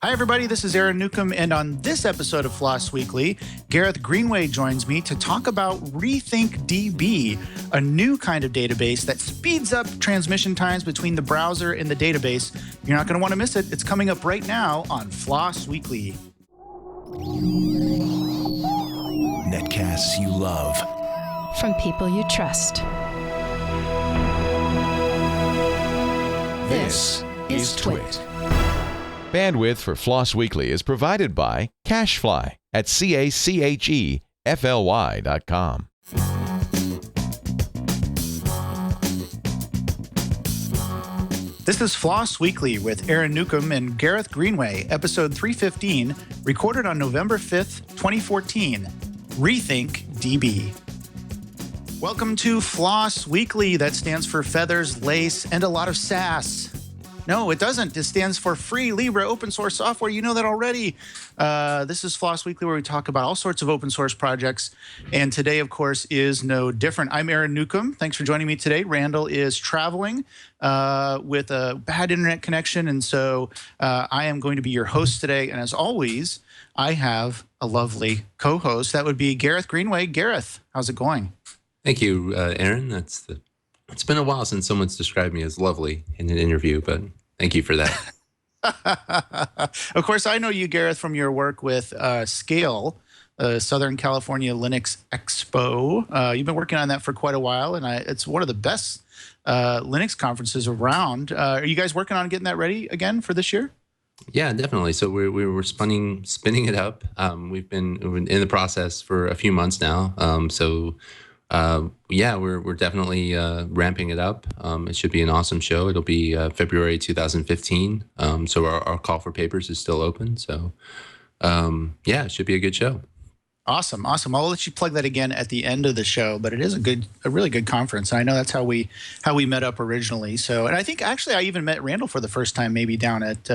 Hi, everybody. This is Aaron Newcomb, and on this episode of FLOSS Weekly, Gareth Greenway joins me to talk about RethinkDB, a new kind of database that speeds up transmission times between the browser and the database. You're not going to want to miss it. It's coming up right now on FLOSS Weekly. Netcasts you love. From people you trust. This is Twit. Bandwidth for FLOSS Weekly is provided by CacheFly at CACHEFLY.com. This is FLOSS Weekly with Aaron Newcomb and Gareth Greenway, episode 315, recorded on November 5th, 2014. RethinkDB. Welcome to FLOSS Weekly. That stands for feathers, lace, and a lot of sass. No, it doesn't. It stands for free, Libre, open source software. You know that already. This is FLOSS Weekly, where we talk about all sorts of open source projects. And today, of course, is no different. I'm Aaron Newcomb. Thanks for joining me today. Randall is traveling with a bad internet connection. And so I am going to be your host today. And as always, I have a lovely co-host. That would be Gareth Greenway. Gareth, how's it going? Thank you, Aaron. It's been a while since someone's described me as lovely in an interview, but thank you for that. Of course, I know you, Gareth, from your work with Scale, Southern California Linux Expo. You've been working on that for quite a while, and it's one of the best Linux conferences around. Are you guys working on getting that ready again for this year? Yeah, definitely. So we were spinning it up. We've been in the process for a few months now. We're definitely ramping it up. It should be an awesome show. It'll be February 2015. So our call for papers is still open. So it should be a good show. Awesome. I'll let you plug that again at the end of the show, but it is a really good conference. And I know that's how we met up originally. So, and I think actually I even met Randall for the first time, maybe down at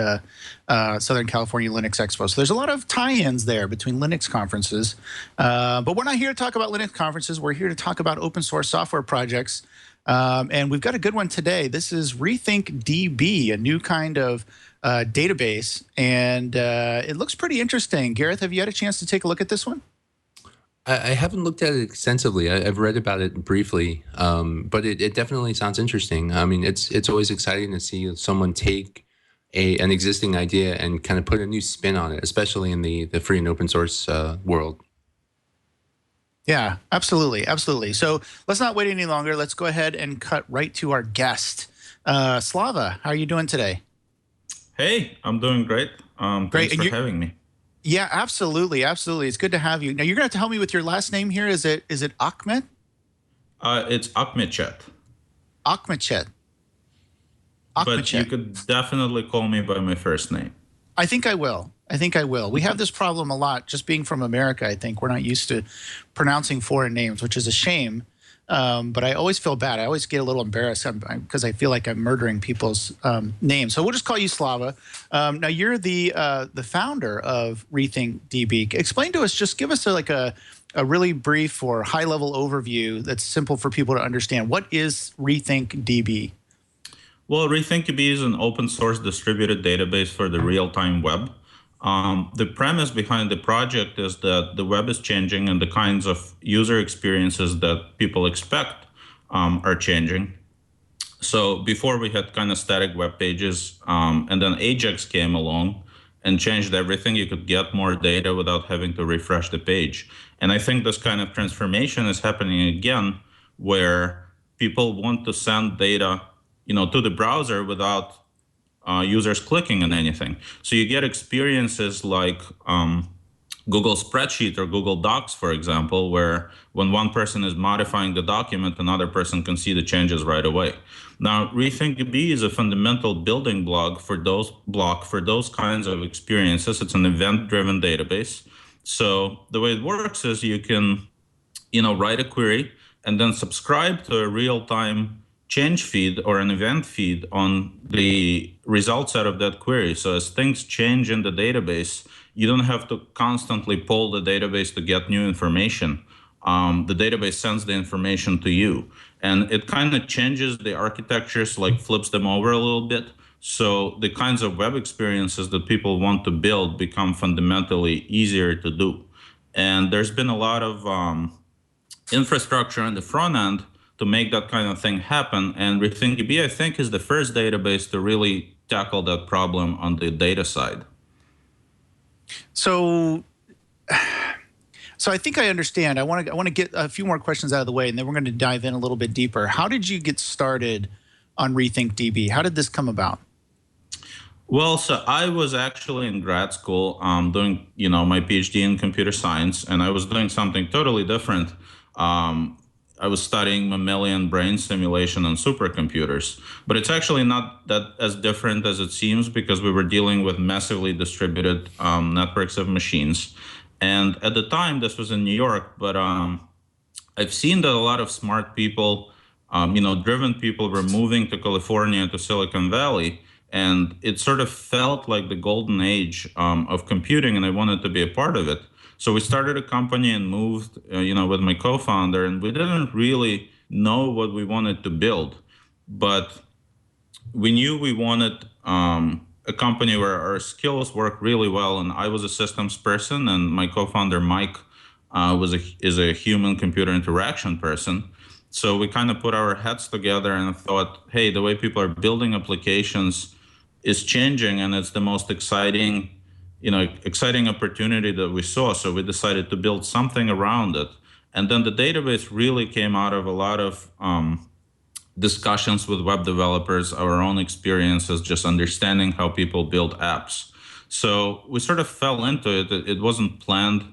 Southern California Linux Expo. So there's a lot of tie-ins there between Linux conferences. But we're not here to talk about Linux conferences. We're here to talk about open source software projects. And we've got a good one today. This is RethinkDB, a new kind of database. And it looks pretty interesting. Gareth, have you had a chance to take a look at this one? I haven't looked at it extensively. I've read about it briefly, but it definitely sounds interesting. I mean, it's always exciting to see someone take an existing idea and kind of put a new spin on it, especially in the free and open source world. Yeah, absolutely. So let's not wait any longer. Let's go ahead and cut right to our guest. Slava, how are you doing today? Hey, I'm doing great. Thanks for having me. Yeah, absolutely. It's good to have you. Now, you're going to have to help me with your last name here. Is it Akhmet? It's Akhmechet. Akhmechet. But you could definitely call me by my first name. I think I will. We have this problem a lot, just being from America, I think. We're not used to pronouncing foreign names, which is a shame. But I always feel bad. I always get a little embarrassed because I feel like I'm murdering people's names. So we'll just call you Slava. Now, you're the founder of RethinkDB. Explain to us, just give us a really brief or high-level overview that's simple for people to understand. What is RethinkDB? Well, RethinkDB is an open-source distributed database for the real-time web. The premise behind the project is that the web is changing and the kinds of user experiences that people expect are changing. So before we had kind of static web pages, and then Ajax came along and changed everything. You could get more data without having to refresh the page. And I think this kind of transformation is happening again, where people want to send data, to the browser without users clicking on anything. So you get experiences like Google Spreadsheet or Google Docs, for example, where when one person is modifying the document, another person can see the changes right away. Now, RethinkDB is a fundamental building block for those kinds of experiences. It's an event-driven database. So the way it works is you can, write a query and then subscribe to a real-time change feed or an event feed on the results out of that query. So as things change in the database, you don't have to constantly pull the database to get new information. The database sends the information to you. And it kind of changes the architectures, like flips them over a little bit. So the kinds of web experiences that people want to build become fundamentally easier to do. And there's been a lot of infrastructure on the front end to make that kind of thing happen. And RethinkDB, I think, is the first database to really tackle that problem on the data side. So I think I understand. I want to get a few more questions out of the way, and then we're going to dive in a little bit deeper. How did you get started on RethinkDB? How did this come about? Well, so I was actually in grad school doing, my PhD in computer science, and I was doing something totally different. I was studying mammalian brain stimulation on supercomputers, but it's actually not that as different as it seems, because we were dealing with massively distributed networks of machines. And at the time, this was in New York, but I've seen that a lot of smart people, driven people were moving to California, to Silicon Valley, and it sort of felt like the golden age of computing, and I wanted to be a part of it. So we started a company and moved, with my co-founder, and we didn't really know what we wanted to build, but we knew we wanted a company where our skills work really well. And I was a systems person, and my co-founder Mike is a human-computer interaction person. So we kind of put our heads together and thought, hey, the way people are building applications is changing, and it's the most exciting opportunity that we saw. So we decided to build something around it. And then the database really came out of a lot of discussions with web developers, our own experiences, just understanding how people build apps. So we sort of fell into it. It wasn't planned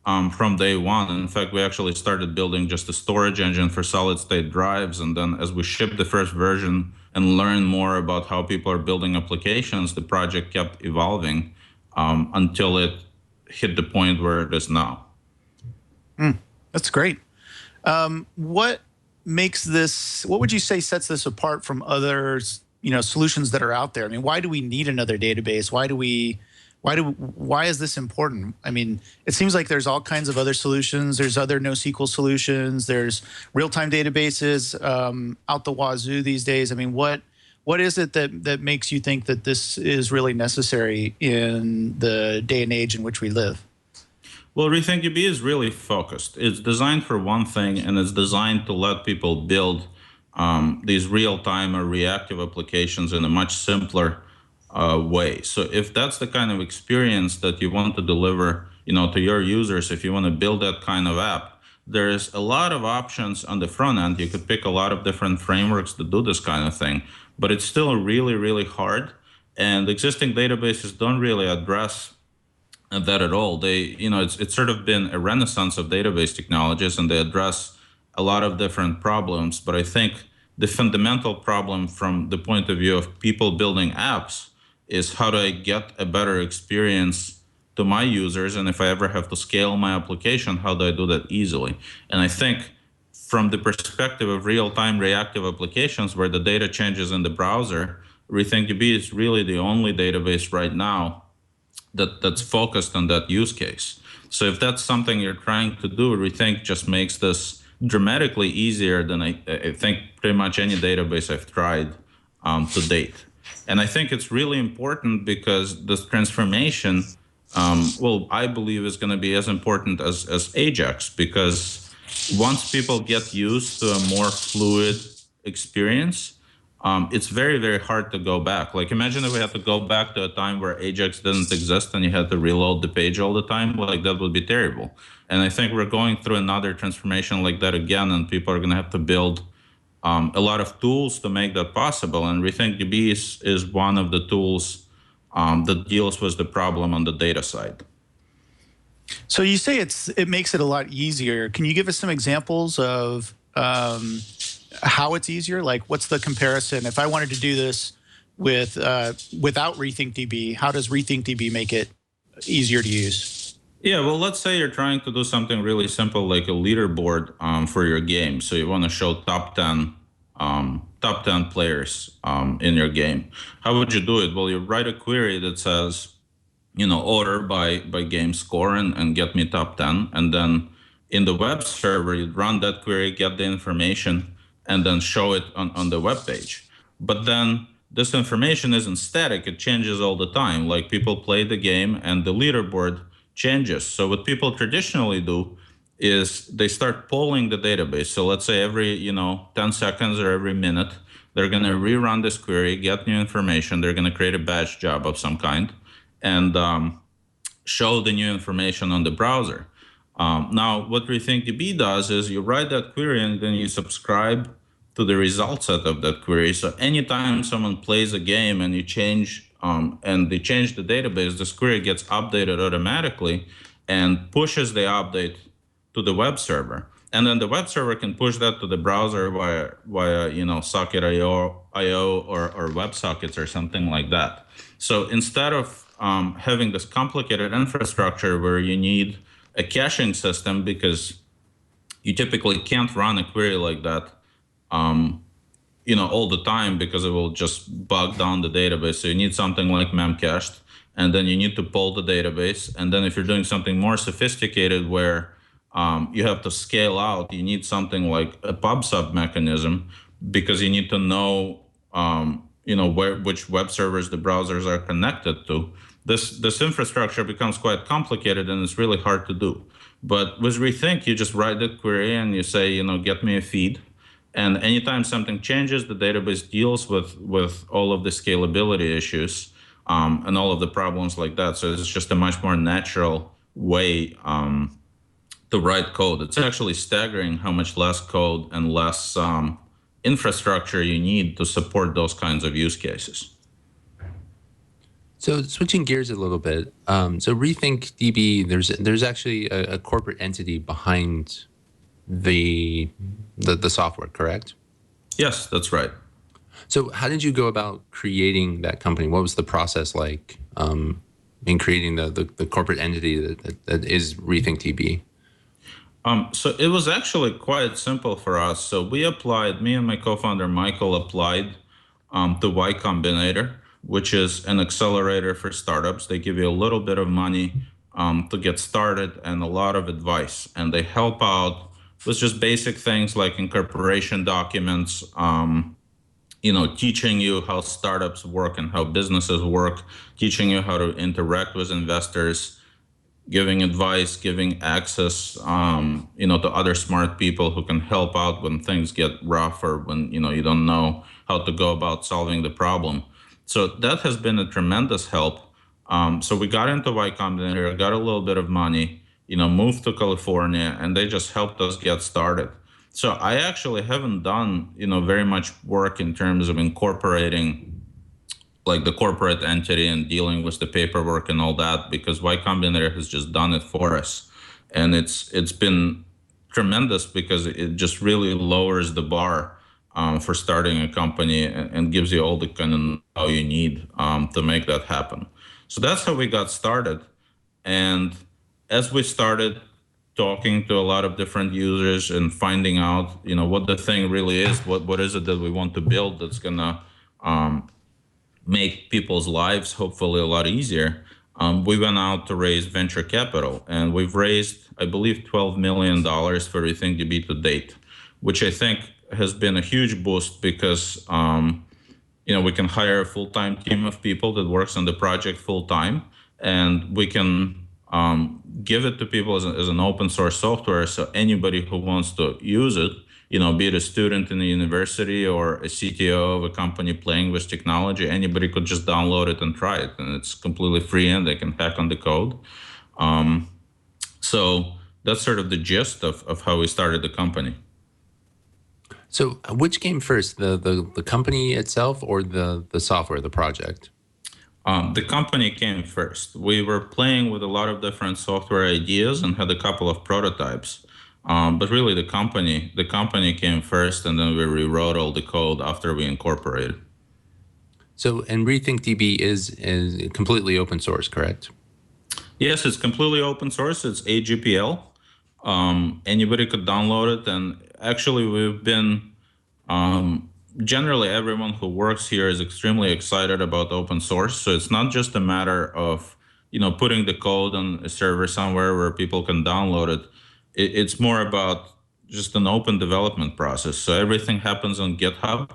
from day one. In fact, we actually started building just a storage engine for solid state drives. And then as we shipped the first version and learned more about how people are building applications, the project kept evolving until it hit the point where it is now. That's great. What would you say sets this apart from other, solutions that are out there? I mean, why do we need another database? Why is this important? I mean, it seems like there's all kinds of other solutions. There's other NoSQL solutions. There's real-time databases out the wazoo these days. I mean, what is it that makes you think that this is really necessary in the day and age in which we live? Well, RethinkDB is really focused. It's designed for one thing, and it's designed to let people build these real-time or reactive applications in a much simpler way. So if that's the kind of experience that you want to deliver, to your users, if you want to build that kind of app, there's a lot of options on the front end. You could pick a lot of different frameworks to do this kind of thing, but it's still really, really hard. And existing databases don't really address that at all. It's sort of been a renaissance of database technologies, and they address a lot of different problems. But I think the fundamental problem from the point of view of people building apps is, how do I get a better experience to my users? And if I ever have to scale my application, how do I do that easily? And I think from the perspective of real-time reactive applications where the data changes in the browser, RethinkDB is really the only database right now that's focused on that use case. So if that's something you're trying to do, Rethink just makes this dramatically easier than I think pretty much any database I've tried to date. And I think it's really important because this transformation, I believe is going to be as important as Ajax, because once people get used to a more fluid experience, it's very, very hard to go back. Like, imagine if we had to go back to a time where Ajax didn't exist and you had to reload the page all the time. Like, that would be terrible. And I think we're going through another transformation like that again, and people are going to have to build a lot of tools to make that possible. And RethinkDB is one of the tools that deals with the problem on the data side. So you say it makes it a lot easier. Can you give us some examples of how it's easier? Like, what's the comparison? If I wanted to do this without RethinkDB, how does RethinkDB make it easier to use? Yeah, well, let's say you're trying to do something really simple, like a leaderboard for your game. So you want to show top 10 players in your game. How would you do it? Well, you write a query that says, order by game score and get me top 10. And then in the web server, you'd run that query, get the information, and then show it on the web page. But then this information isn't static, it changes all the time. Like people play the game and the leaderboard changes. So what people traditionally do is they start polling the database. So let's say every 10 seconds or every minute, they're going to rerun this query, get new information. They're going to create a batch job of some kind and show the new information on the browser. Now, what RethinkDB does is you write that query and then you subscribe to the result set of that query. So anytime someone plays a game and you change and they change the database, this query gets updated automatically and pushes the update to the web server. And then the web server can push that to the browser via Socket.io or WebSockets or something like that. So instead of having this complicated infrastructure where you need a caching system, because you typically can't run a query like that all the time because it will just bog down the database. So you need something like memcached, and then you need to pull the database. And then if you're doing something more sophisticated where you have to scale out, you need something like a pub/sub mechanism, because you need to know which web servers the browsers are connected to. This infrastructure becomes quite complicated and it's really hard to do. But with Rethink, you just write the query and you say, get me a feed. And anytime something changes, the database deals with all of the scalability issues and all of the problems like that. So it's just a much more natural way to write code. It's actually staggering how much less code and less infrastructure you need to support those kinds of use cases. So switching gears a little bit, so RethinkDB, there's actually a corporate entity behind the software, correct? Yes, that's right. So how did you go about creating that company? What was the process like in creating the corporate entity that is RethinkDB? So it was actually quite simple for us. So me and my co-founder Michael applied to Y Combinator, which is an accelerator for startups. They give you a little bit of money to get started and a lot of advice. And they help out with just basic things like incorporation documents, teaching you how startups work and how businesses work, teaching you how to interact with investors, giving advice, giving access, to other smart people who can help out when things get rough or when, you don't know how to go about solving the problem. So that has been a tremendous help. So we got into Y Combinator, got a little bit of money, moved to California, and they just helped us get started. So I actually haven't done, very much work in terms of incorporating like the corporate entity and dealing with the paperwork and all that, because Y Combinator has just done it for us. And it's been tremendous because it just really lowers the bar for starting a company and gives you all the kind of know you need to make that happen. So that's how we got started. And as we started talking to a lot of different users and finding out, what the thing really is, what is it that we want to build that's gonna make people's lives hopefully a lot easier, we went out to raise venture capital, and we've raised, I believe, $12 million for RethinkDB to date, which I think has been a huge boost because we can hire a full-time team of people that works on the project full-time, and we can give it to people as an open source software. So anybody who wants to use it, be it a student in a university or a CTO of a company playing with technology, anybody could just download it and try it. And it's completely free and they can hack on the code. So that's sort of the gist of how we started the company. So which came first, the company itself or the software, the project? The company came first. We were playing with a lot of different software ideas and had a couple of prototypes. But really the company came first, and then we rewrote all the code after we incorporated. So, and RethinkDB is completely open source, correct? Yes, it's completely open source. It's AGPL. Anybody could download it. And actually we've been, generally everyone who works here is extremely excited about open source. So it's not just a matter of, putting the code on a server somewhere where people can download it. It's more about just an open development process. So everything happens on GitHub.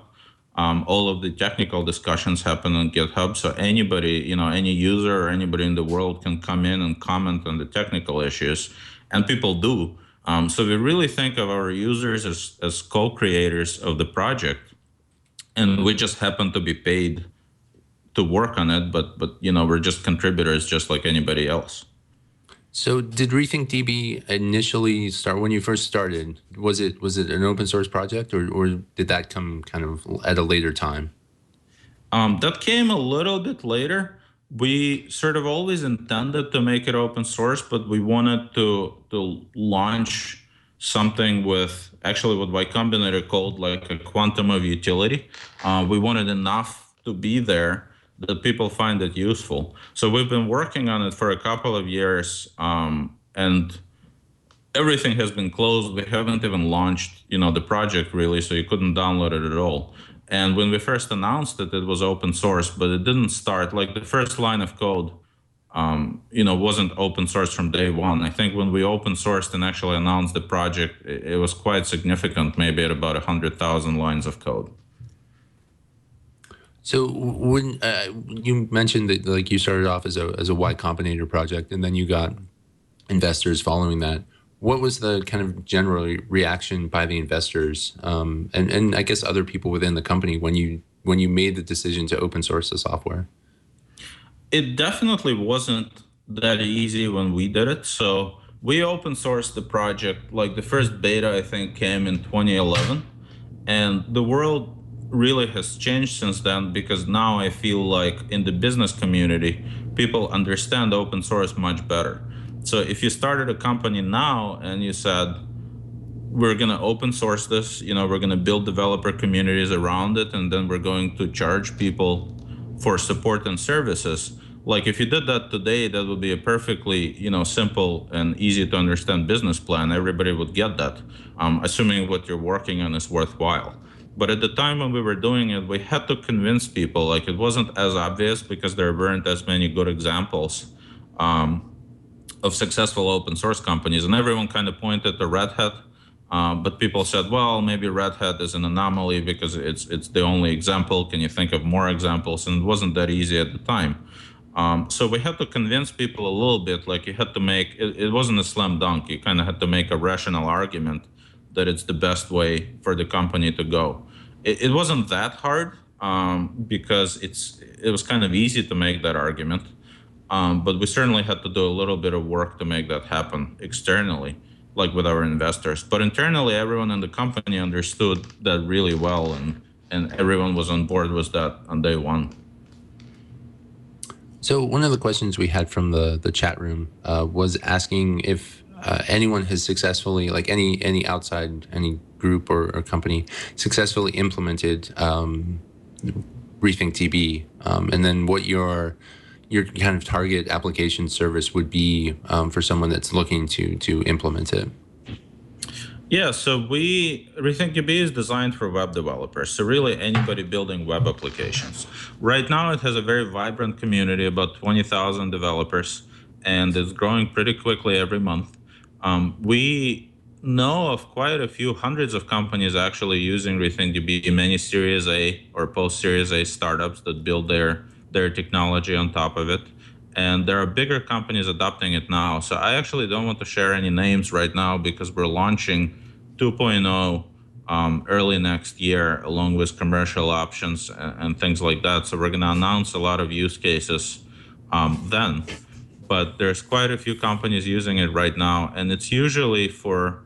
All of the technical discussions happen on GitHub, so anybody, any user or anybody in the world can come in and comment on the technical issues, and people do. So we really think of our users as co-creators of the project, and we just happen to be paid to work on it, but we're just contributors just like anybody else. So did RethinkDB initially start when you first started? Was it an open source project, or did that come kind of at a later time? That came a little bit later. We sort of always intended to make it open source, but we wanted to launch something with actually what Y Combinator called like a quantum of utility. We wanted enough to be there that people find it useful. So we've been working on it for a couple of years, and everything has been closed. We haven't even launched, the project really, so you couldn't download it at all. And when we first announced it, it was open source, but it didn't start, like the first line of code, wasn't open source from day one. I think when we open sourced and actually announced the project, it was quite significant, maybe at about 100,000 lines of code. So when you mentioned that, like, you started off as a Y Combinator project, and then you got investors following that, what was the kind of general reaction by the investors, and I guess other people within the company when you made the decision to open source the software? It definitely wasn't that easy when we did it. So we open sourced the project, like the first beta I think came in 2011, and the world really has changed since then, because now I feel like in the business community, people understand open source much better. So if you started a company now and you said, we're going to open source this, we're going to build developer communities around it, and then we're going to charge people for support and services. Like if you did that today, that would be a perfectly, simple and easy to understand business plan. Everybody would get that, assuming what you're working on is worthwhile. But at the time when we were doing it, we had to convince people, like it wasn't as obvious because there weren't as many good examples of successful open source companies. And everyone kind of pointed to Red Hat, but people said, well, maybe Red Hat is an anomaly because it's the only example. Can you think of more examples? And it wasn't that easy at the time. So we had to convince people a little bit, like you had to make, it wasn't a slam dunk. You kind of had to make a rational argument that it's the best way for the company to go. It wasn't that hard because it was kind of easy to make that argument. But we certainly had to do a little bit of work to make that happen externally, like with our investors. But internally, everyone in the company understood that really well, and everyone was on board with that on day one. So one of the questions we had from the chat room was asking if anyone has successfully, like any outside, any group or company, successfully implemented RethinkDB, and then what your kind of target application service would be for someone that's looking to implement it. Yeah, so RethinkDB is designed for web developers, so really anybody building web applications. Right now it has a very vibrant community, about 20,000 developers, and it's growing pretty quickly every month. We know of quite a few hundreds of companies actually using RethinkDB, many Series A or post-Series A startups that build their technology on top of it. And there are bigger companies adopting it now. So I actually don't want to share any names right now because we're launching 2.0 early next year, along with commercial options and things like that. So we're going to announce a lot of use cases then. But there's quite a few companies using it right now. And it's usually for,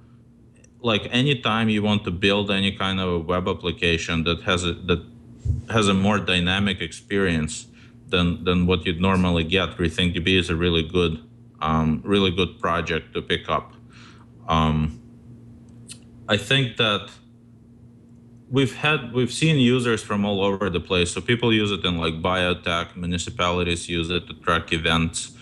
like, any time you want to build any kind of a web application that has a more dynamic experience than what you'd normally get. RethinkDB is a really good project to pick up. I think that we've seen users from all over the place. So people use it in like biotech, municipalities use it to track events.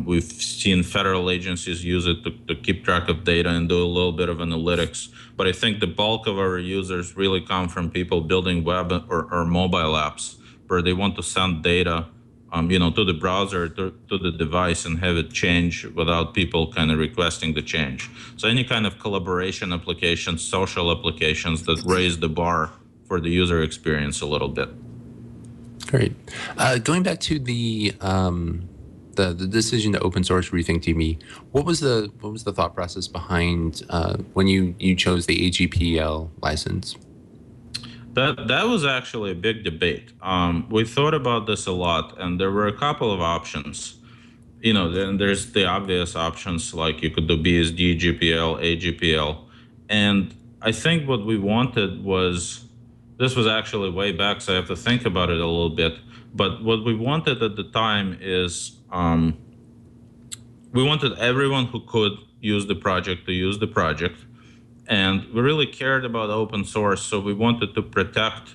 We've seen federal agencies use it to keep track of data and do a little bit of analytics. But I think the bulk of our users really come from people building web or mobile apps, where they want to send data, to the browser, to the device, and have it change without people kind of requesting the change. So any kind of collaboration applications, social applications that raise the bar for the user experience a little bit. Great. Going back to the decision to open source RethinkDB, what was the thought process behind when you chose the AGPL license? That was actually a big debate. We thought about this a lot, and there were a couple of options. Then there's the obvious options, like you could do BSD, GPL, AGPL. And I think what we wanted was, this was actually way back, so I have to think about it a little bit. But what we wanted at the time is we wanted everyone who could use the project to use the project. And we really cared about open source, so we wanted to protect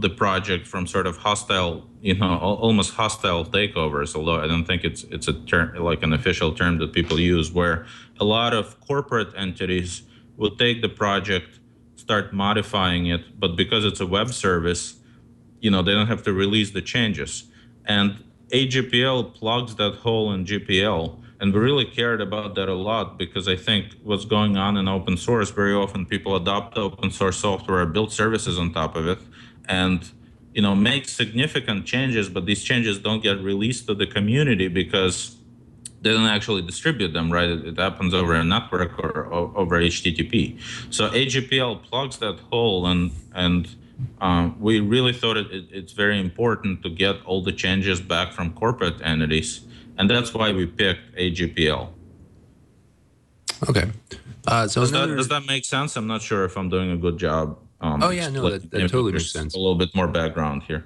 the project from sort of hostile, almost hostile takeovers. Although I don't think it's a term, like an official term that people use, where a lot of corporate entities will take the project, start modifying it, but because it's a web service, they don't have to release the changes. And AGPL plugs that hole in GPL. And we really cared about that a lot, because I think what's going on in open source, very often people adopt open source software, build services on top of it, and make significant changes, but these changes don't get released to the community because they don't actually distribute them, right? It happens over a network or over HTTP. So AGPL plugs that hole, and we really thought it's very important to get all the changes back from corporate entities. And that's why we picked AGPL. Okay. So does that make sense? I'm not sure if I'm doing a good job. Oh yeah, no, that totally makes sense. A little bit more background here.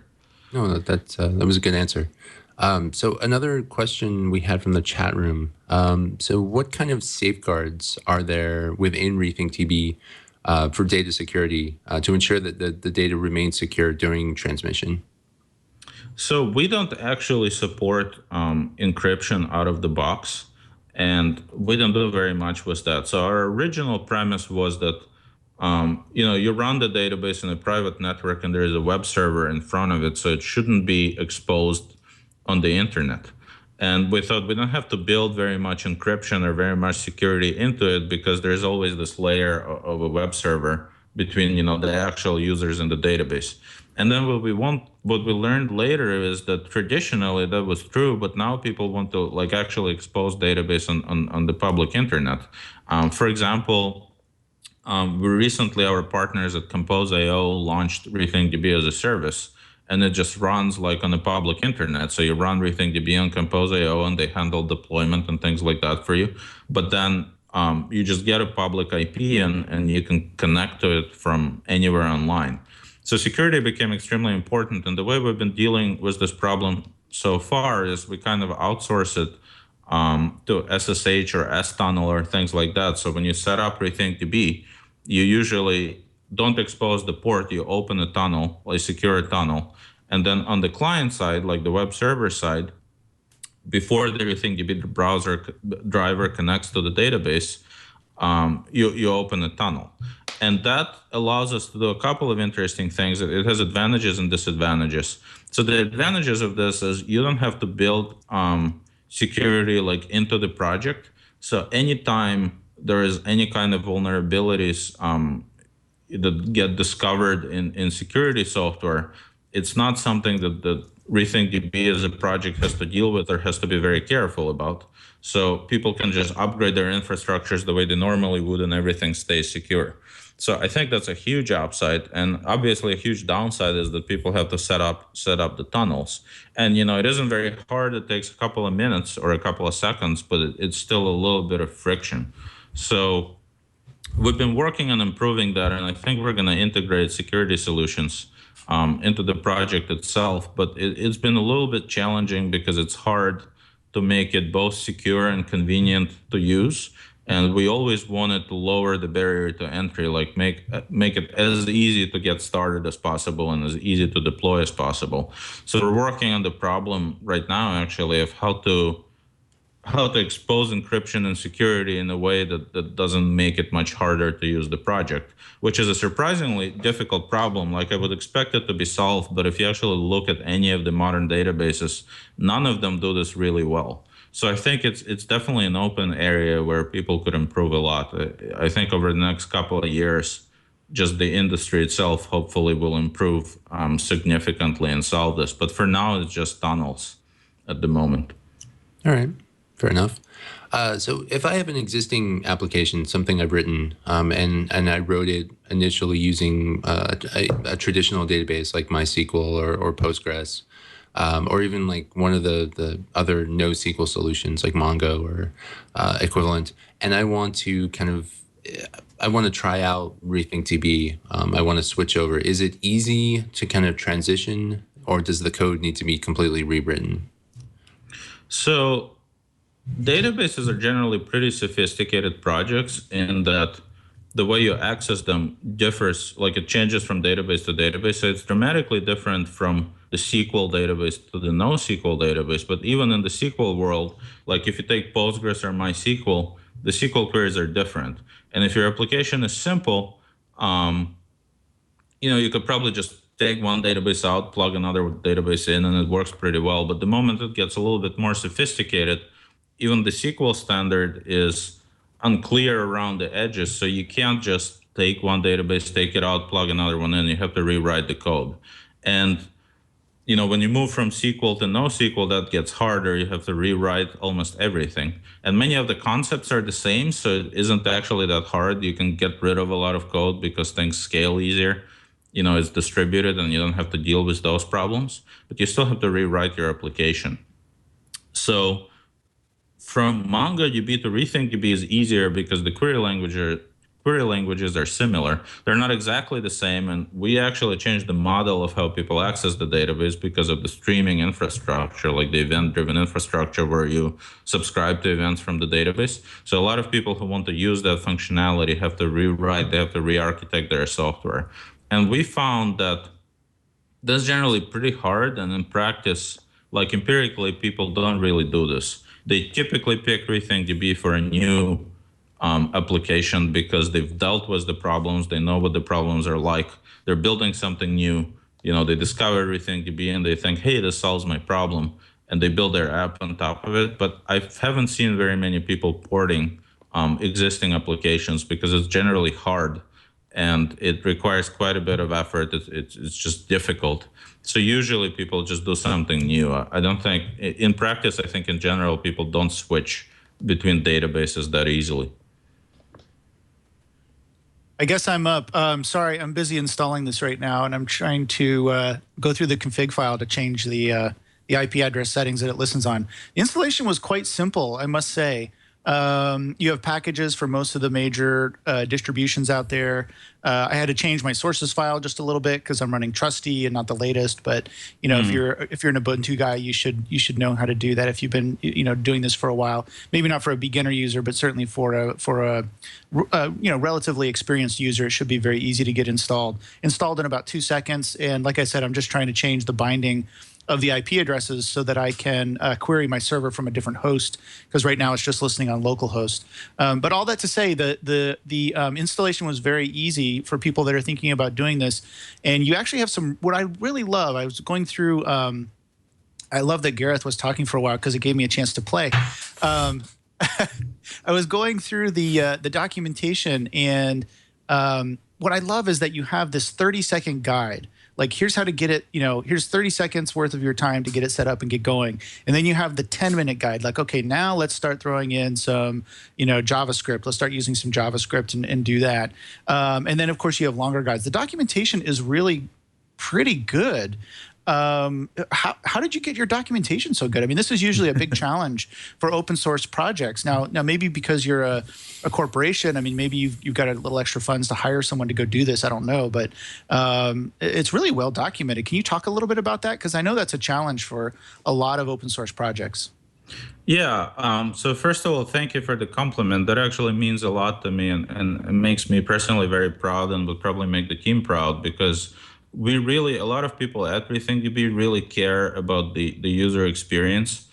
No, that was a good answer. So another question we had from the chat room. So what kind of safeguards are there within RethinkDB for data security to ensure that the data remains secure during transmission? So we don't actually support encryption out of the box, and we don't do very much with that. So our original premise was that, you run the database in a private network and there is a web server in front of it, so it shouldn't be exposed on the internet. And we thought we don't have to build very much encryption or very much security into it, because there's always this layer of a web server between, the actual users and the database. And then what we learned later is that traditionally that was true, but now people want to actually expose database on the public internet. For example, we recently, our partners at Compose.io launched RethinkDB as a service, and it just runs on the public internet. So you run RethinkDB on Compose.io, and they handle deployment and things like that for you. But then you just get a public IP, and you can connect to it from anywhere online. So security became extremely important, and the way we've been dealing with this problem so far is we kind of outsource it to SSH or S-tunnel or things like that. So when you set up RethinkDB, you usually don't expose the port, you open a tunnel, a secure tunnel, and then on the client side, like the web server side, before the RethinkDB browser driver connects to the database, you open a tunnel. And that allows us to do a couple of interesting things. It has advantages and disadvantages. So the advantages of this is you don't have to build security into the project. So anytime there is any kind of vulnerabilities that get discovered in security software, it's not something that RethinkDB as a project has to deal with or has to be very careful about. So people can just upgrade their infrastructures the way they normally would, and everything stays secure. So I think that's a huge upside, and obviously a huge downside is that people have to set up the tunnels. And it isn't very hard. It takes a couple of minutes or a couple of seconds, but it's still a little bit of friction. So we've been working on improving that, and I think we're going to integrate security solutions into the project itself. But it's been a little bit challenging because it's hard to make it both secure and convenient to use. And we always wanted to lower the barrier to entry, make it as easy to get started as possible and as easy to deploy as possible. So we're working on the problem right now, actually, of how to expose encryption and security in a way that doesn't make it much harder to use the project, which is a surprisingly difficult problem. I would expect it to be solved, but if you actually look at any of the modern databases, none of them do this really well. So I think it's definitely an open area where people could improve a lot. I think over the next couple of years, just the industry itself hopefully will improve significantly and solve this. But for now, it's just tunnels at the moment. All right, fair enough. So if I have an existing application, something I've written, and I wrote it initially using a traditional database like MySQL or Postgres, or even like one of the other NoSQL solutions like Mongo or equivalent, and I want to try out RethinkDB. I want to switch over. Is it easy to kind of transition, or does the code need to be completely rewritten? So databases are generally pretty sophisticated projects in that the way you access them differs, like it changes from database to database. So it's dramatically different from the SQL database to the NoSQL database. But even in the SQL world, like if you take Postgres or MySQL, the SQL queries are different. And if your application is simple, you could probably just take one database out, plug another database in, and it works pretty well. But the moment it gets a little bit more sophisticated, even the SQL standard is unclear around the edges. So you can't just take one database, take it out, plug another one in. You have to rewrite the code. And when you move from SQL to NoSQL, that gets harder. You have to rewrite almost everything. And many of the concepts are the same, so it isn't actually that hard. You can get rid of a lot of code because things scale easier. It's distributed and you don't have to deal with those problems, but you still have to rewrite your application. So from MongoDB to RethinkDB is easier because the query languages are similar. They're not exactly the same, and we actually changed the model of how people access the database because of the streaming infrastructure, like the event-driven infrastructure where you subscribe to events from the database. So a lot of people who want to use that functionality have to rewrite, they have to re-architect their software. And we found that that's generally pretty hard, and in practice, like empirically, people don't really do this. They typically pick RethinkDB for a new application because they've dealt with the problems, they know what the problems are like, they're building something new, they discover RethinkDB and they think, hey, this solves my problem, and they build their app on top of it. But I haven't seen very many people porting existing applications because it's generally hard and it requires quite a bit of effort. It's just difficult. So usually people just do something new. I don't think, in practice, I think in general, people don't switch between databases that easily. I guess I'm up. Sorry, I'm busy installing this right now, and I'm trying to go through the config file to change the IP address settings that it listens on. The installation was quite simple, I must say. You have packages for most of the major distributions out there. I had to change my sources file just a little bit because I'm running Trusty and not the latest. But if you're an Ubuntu guy, you should know how to do that if you've been doing this for a while. Maybe not for a beginner user, but certainly for a relatively experienced user, it should be very easy to get installed. Installed in about 2 seconds. And like I said, I'm just trying to change the binding of the IP addresses so that I can query my server from a different host, because right now it's just listening on localhost. But all that to say, the installation was very easy for people that are thinking about doing this. And you actually have some, what I really love, I was going through, I love that Gareth was talking for a while because it gave me a chance to play. I was going through the documentation, and what I love is that you have this 30-second guide. Like, here's how to get it, here's 30 seconds worth of your time to get it set up and get going. And then you have the 10-minute guide. Like, okay, now let's start throwing in some, JavaScript. Let's start using some JavaScript and do that. And then, of course, you have longer guides. The documentation is really pretty good. How did you get your documentation so good? I mean, this is usually a big challenge for open source projects. Now maybe because you're a corporation, I mean, maybe you've got a little extra funds to hire someone to go do this. I don't know, but it's really well documented. Can you talk a little bit about that? Because I know that's a challenge for a lot of open source projects. Yeah. So first of all, thank you for the compliment. That actually means a lot to me, and it makes me personally very proud, and would probably make the team proud, because a lot of people at RethinkDB really care about the user experience.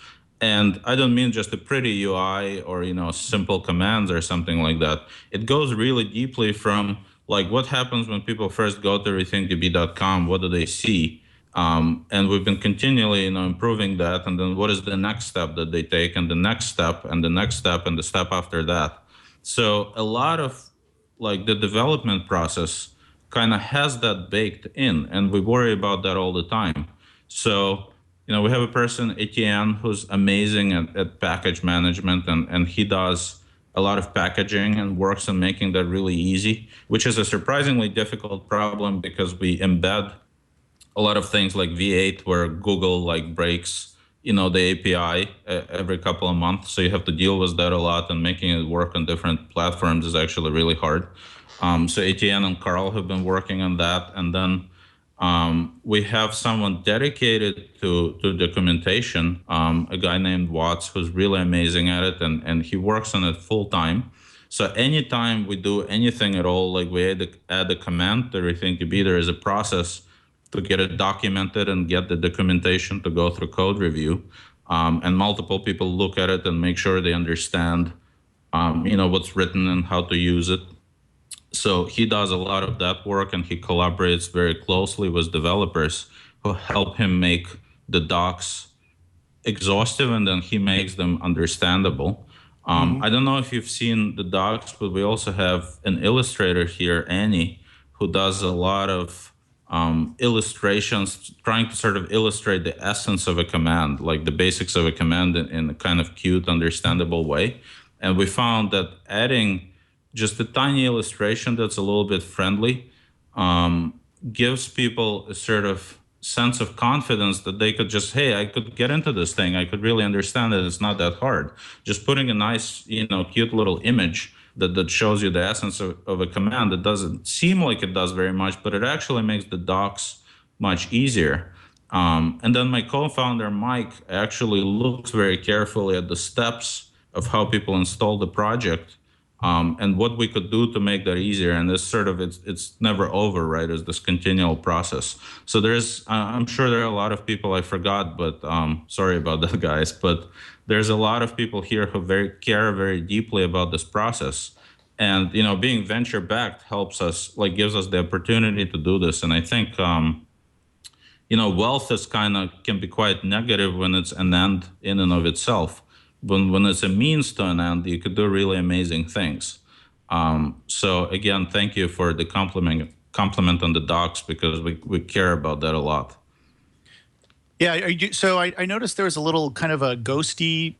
And I don't mean just a pretty UI or, simple commands or something like that. It goes really deeply from, like, what happens when people first go to rethinkdb.com, what do they see? And we've been continually, improving that. And then what is the next step that they take, and the next step, and the next step, and the step after that. So a lot of, like, the development process kind of has that baked in, and we worry about that all the time. So, we have a person, Etienne, who's amazing at package management, and he does a lot of packaging and works on making that really easy, which is a surprisingly difficult problem because we embed a lot of things like V8, where Google like breaks, the API every couple of months. So you have to deal with that a lot, and making it work on different platforms is actually really hard. So Etienne and Carl have been working on that. And then we have someone dedicated to documentation, a guy named Watts, who's really amazing at it, and he works on it full time. So anytime we do anything at all, like we add a command to RethinkDB, there is a process to get it documented and get the documentation to go through code review. And multiple people look at it and make sure they understand, what's written and how to use it. So he does a lot of that work, and he collaborates very closely with developers who help him make the docs exhaustive, and then he makes them understandable. I don't know if you've seen the docs, but we also have an illustrator here, Annie, who does a lot of illustrations, trying to sort of illustrate the essence of a command, like the basics of a command in a kind of cute, understandable way. And we found that adding just a tiny illustration that's a little bit friendly gives people a sort of sense of confidence that they could just, hey, I could get into this thing. I could really understand it. It's not that hard. Just putting a nice, cute little image that shows you the essence of a command that doesn't seem like it does very much, but it actually makes the docs much easier. And then my co-founder, Mike, actually looks very carefully at the steps of how people install the project, and what we could do to make that easier. And this sort of, it's never over, right? It's this continual process. So I'm sure there are a lot of people I forgot, but sorry about that, guys. But there's a lot of people here who care very deeply about this process. And, being venture backed helps us, gives us the opportunity to do this. And I think, wealth can be quite negative when it's an end in and of itself. When it's a means to an end, you could do really amazing things. So again, thank you for the compliment on the docs, because we care about that a lot. Yeah, so I noticed there was a little kind of a ghosty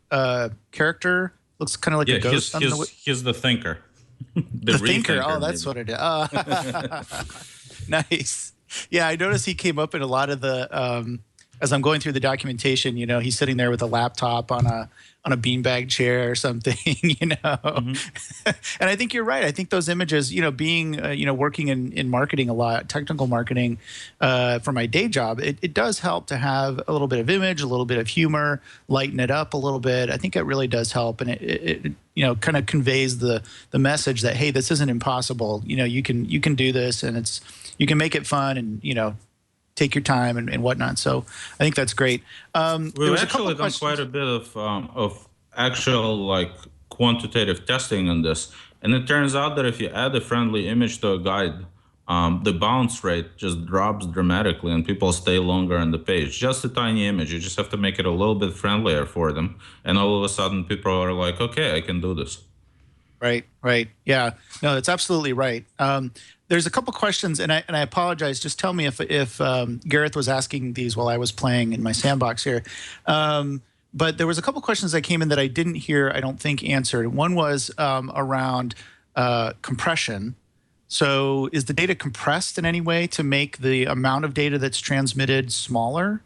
character. Looks kind of like a ghost. He's the thinker. The thinker. Oh, that's maybe what it is. Nice. Yeah, I noticed he came up in a lot of the, as I'm going through the documentation, he's sitting there with a laptop on a beanbag chair or something, And I think you're right. I think those images, being, working in marketing a lot, technical marketing, for my day job, it does help to have a little bit of image, a little bit of humor, lighten it up a little bit. I think it really does help. And it kind of conveys the message that, hey, this isn't impossible. You can do this, and you can make it fun, and, take your time and whatnot. So I think that's great. We've actually done quite a bit of actual quantitative testing on this. And it turns out that if you add a friendly image to a guide, the bounce rate just drops dramatically and people stay longer on the page. Just a tiny image. You just have to make it a little bit friendlier for them. And all of a sudden people are like, okay, I can do this. Right. Yeah, no, that's absolutely right. There's a couple questions, and I apologize. Just tell me if Gareth was asking these while I was playing in my sandbox here. But there was a couple questions that came in that I didn't hear, I don't think, answered. One was around compression. So is the data compressed in any way to make the amount of data that's transmitted smaller?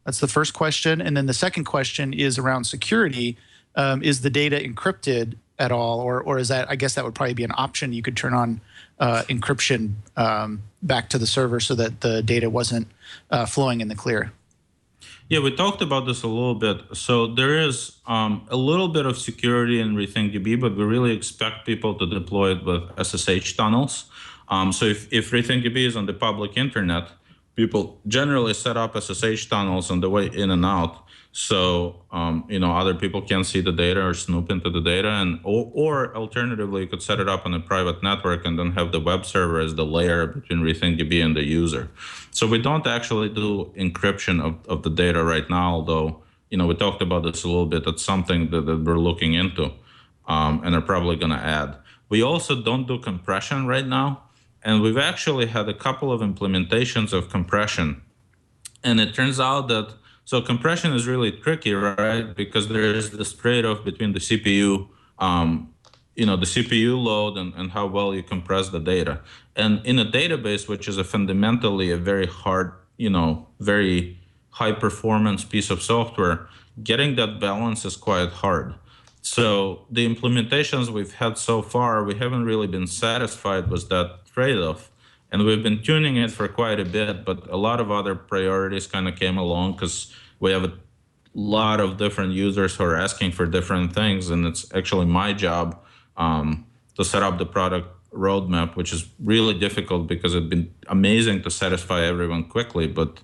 That's the first question. And then the second question is around security. Is the data encrypted at all, or is that, I guess that would probably be an option. You could turn on encryption back to the server so that the data wasn't flowing in the clear. Yeah, we talked about this a little bit. So there is a little bit of security in RethinkDB, but we really expect people to deploy it with SSH tunnels. So if RethinkDB is on the public internet, people generally set up SSH tunnels on the way in and out. So, other people can see the data or snoop into the data, or alternatively, you could set it up on a private network and then have the web server as the layer between RethinkDB and the user. So we don't actually do encryption of the data right now, although, we talked about this a little bit. That's something that we're looking into and are probably going to add. We also don't do compression right now. And we've actually had a couple of implementations of compression. And it turns out that, so compression is really tricky, right? Because there is this trade-off between the CPU, the CPU load and how well you compress the data. And in a database, which is fundamentally a very hard, very high performance piece of software, getting that balance is quite hard. So the implementations we've had so far, we haven't really been satisfied with that trade-off. And we've been tuning it for quite a bit, but a lot of other priorities kind of came along because we have a lot of different users who are asking for different things. And it's actually my job to set up the product roadmap, which is really difficult because it's been amazing to satisfy everyone quickly, but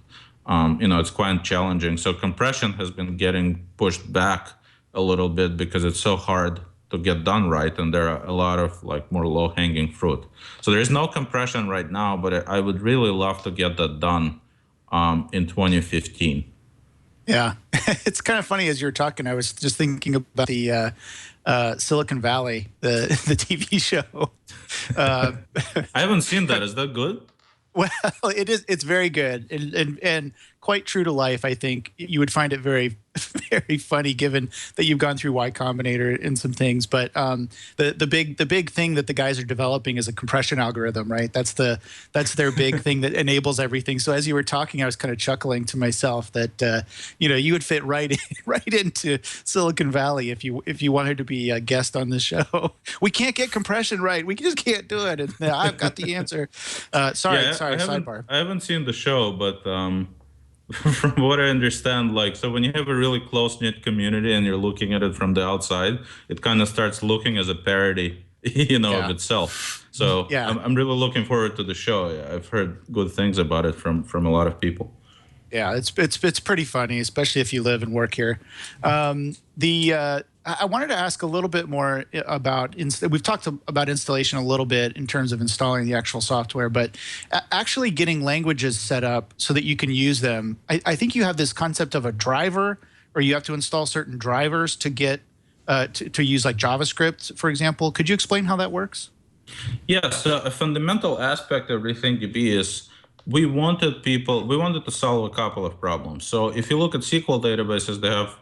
it's quite challenging. So compression has been getting pushed back a little bit because it's so hard to get done right, and there are a lot of more low-hanging fruit. So there is no compression right now, but I would really love to get that done in 2015. Yeah, it's kind of funny as you were talking. I was just thinking about the Silicon Valley, the TV show. I haven't seen that. Is that good? Well, it is. It's very good and quite true to life. I think you would find it very, very funny, given that you've gone through Y Combinator and some things. But the big thing that the guys are developing is a compression algorithm, right? That's their big thing that enables everything. So as you were talking, I was kind of chuckling to myself that you would fit right into Silicon Valley if you wanted to be a guest on the show. We can't get compression right. We just can't do it. And I've got the answer. Sorry, sidebar. I haven't seen the show, but from what I understand, so when you have a really close-knit community and you're looking at it from the outside, it kind of starts looking as a parody, of itself. So yeah. I'm really looking forward to the show. I've heard good things about it from a lot of people. Yeah, it's pretty funny, especially if you live and work here. I wanted to ask a little bit more about, we've talked about installation a little bit in terms of installing the actual software, but actually getting languages set up so that you can use them. I think you have this concept of a driver, or you have to install certain drivers to get to use JavaScript, for example. Could you explain how that works? Yeah, so a fundamental aspect of RethinkDB is we wanted to solve a couple of problems. So if you look at SQL databases, they have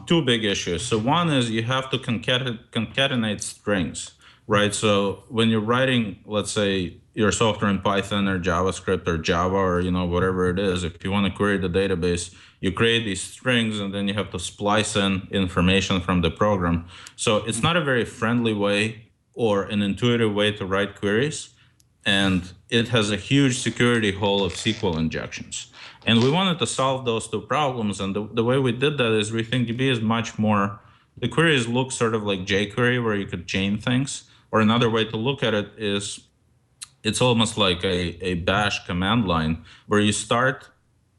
two big issues. So one is you have to concatenate strings, right? So when you're writing, let's say, your software in Python or JavaScript or Java or whatever it is, if you want to query the database, you create these strings and then you have to splice in information from the program. So it's not a very friendly way or an intuitive way to write queries, and it has a huge security hole of SQL injections. And we wanted to solve those two problems. And the way we did that is RethinkDB is much more, the queries look sort of like jQuery, where you could chain things. Or another way to look at it is it's almost like a bash command line, where you start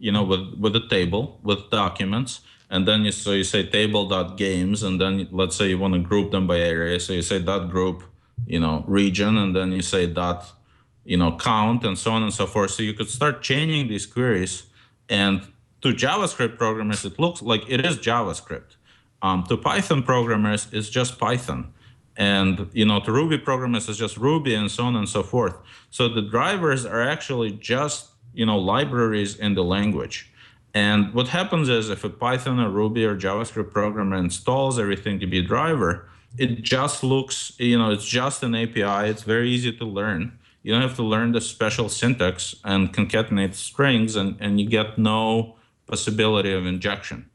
with a table, with documents. And then you say table.games, and then let's say you want to group them by area. So you say .group, region, and then you say count, and so on and so forth. So you could start chaining these queries. And to JavaScript programmers, it looks like it is JavaScript. To Python programmers, it's just Python. And to Ruby programmers, it's just Ruby, and so on and so forth. So the drivers are actually just libraries in the language. And what happens is, if a Python or Ruby or JavaScript programmer installs a RethinkDB driver, it just looks, it's just an API. It's very easy to learn. You don't have to learn the special syntax and concatenate strings, and you get no possibility of injection.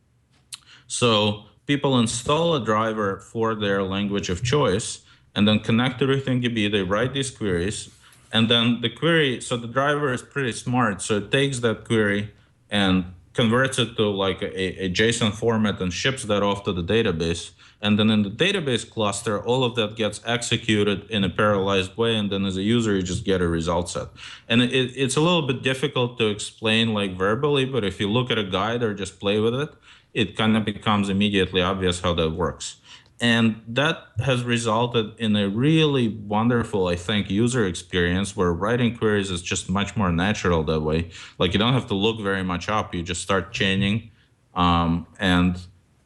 So people install a driver for their language of choice and then connect to RethinkDB. They write these queries, and then the driver is pretty smart. So it takes that query and converts it to a JSON format and ships that off to the database. And then in the database cluster, all of that gets executed in a parallelized way. And then as a user, you just get a result set. And it's a little bit difficult to explain verbally, but if you look at a guide or just play with it, it kind of becomes immediately obvious how that works. And that has resulted in a really wonderful, I think, user experience where writing queries is just much more natural that way. You don't have to look very much up. You just start chaining, and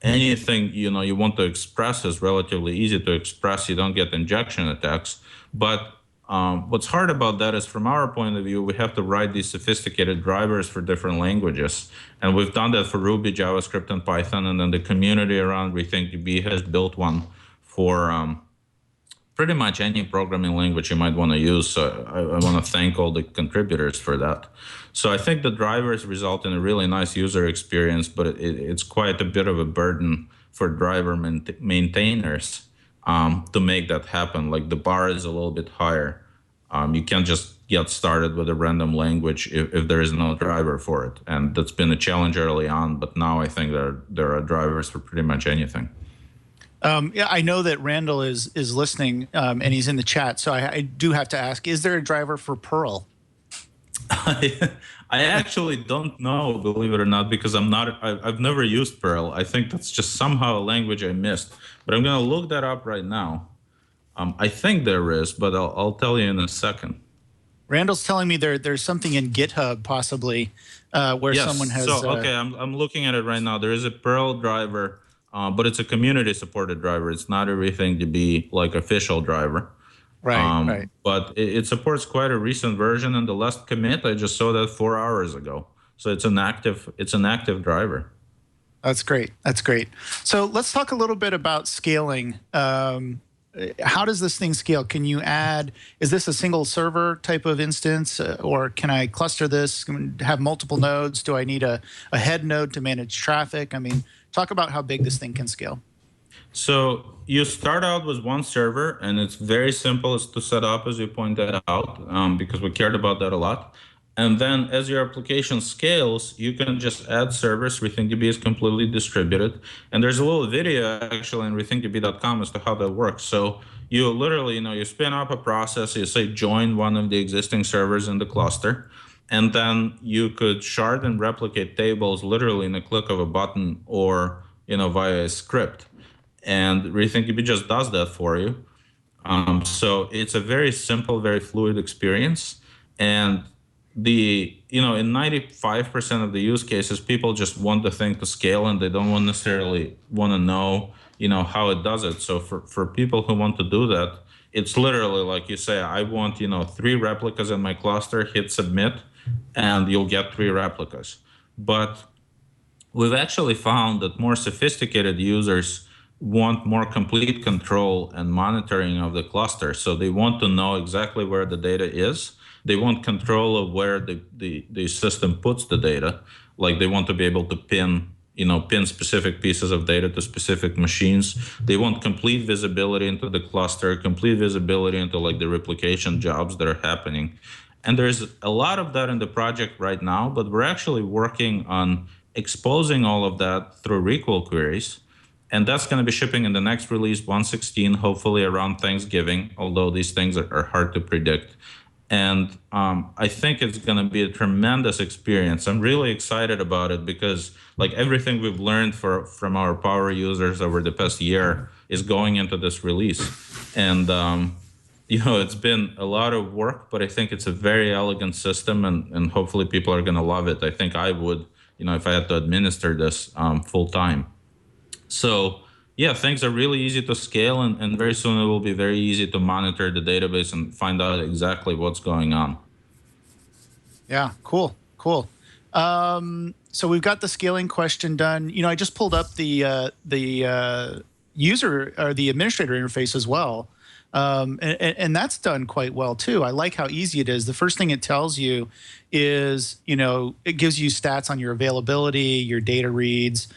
anything you want to express is relatively easy to express. You don't get injection attacks. But What's hard about that is, from our point of view, we have to write these sophisticated drivers for different languages. And we've done that for Ruby, JavaScript, and Python. And then the community around RethinkDB has built one for pretty much any programming language you might want to use. So I want to thank all the contributors for that. So I think the drivers result in a really nice user experience, but it's quite a bit of a burden for driver maintainers to make that happen. Like, the bar is a little bit higher. You can't just get started with a random language if there is no driver for it. And that's been a challenge early on, but now I think there are drivers for pretty much anything. Yeah, I know that Randall is listening, and he's in the chat. So I do have to ask, is there a driver for Perl? I actually don't know, believe it or not, because I've never used Perl. I think that's just somehow a language I missed. But I'm going to look that up right now. I think there is, but I'll tell you in a second. Randall's telling me there's something in GitHub possibly where someone has. So okay, I'm looking at it right now. There is a Perl driver, but it's a community-supported driver. It's not a RethinkDB like official driver. Right, right. But it supports quite a recent version, and the last commit I just saw that 4 hours ago. So it's an active driver. That's great. That's great. So let's talk a little bit about scaling. How does this thing scale? Can you add, is this a single server type of instance, or can I cluster this, have multiple nodes? Do I need a head node to manage traffic? I mean, talk about how big this thing can scale. So you start out with one server, and it's very simple to set up, as you pointed out, because we cared about that a lot. And then as your application scales, you can just add servers. RethinkDB is completely distributed. And there's a little video actually on rethinkdb.com as to how that works. So you literally, you spin up a process, you say join one of the existing servers in the cluster, and then you could shard and replicate tables literally in a click of a button or via a script. And RethinkDB just does that for you. So it's a very simple, very fluid experience. And in 95% of the use cases, people just want the thing to scale, and they don't necessarily want to know, how it does it. So for people who want to do that, it's literally like you say, I want, 3 replicas in my cluster, hit submit, and you'll get 3 replicas. But we've actually found that more sophisticated users want more complete control and monitoring of the cluster. So they want to know exactly where the data is. They want control of where the system puts the data. Like, they want to be able to pin specific pieces of data to specific machines. They want complete visibility into the cluster, complete visibility into like the replication jobs that are happening. And there's a lot of that in the project right now, but we're actually working on exposing all of that through REQUAL queries. And that's going to be shipping in the next release, 1.16, hopefully around Thanksgiving, although these things are hard to predict. And I think it's going to be a tremendous experience. I'm really excited about it because like everything we've learned from our power users over the past year is going into this release. And, it's been a lot of work, but I think it's a very elegant system, and hopefully people are going to love it. I think I would, if I had to administer this full time. So yeah, things are really easy to scale, and very soon it will be very easy to monitor the database and find out exactly what's going on. Yeah, cool. So we've got the scaling question done. I just pulled up the user or the administrator interface as well, and that's done quite well too. I like how easy it is. The first thing it tells you is, it gives you stats on your availability, your data reads.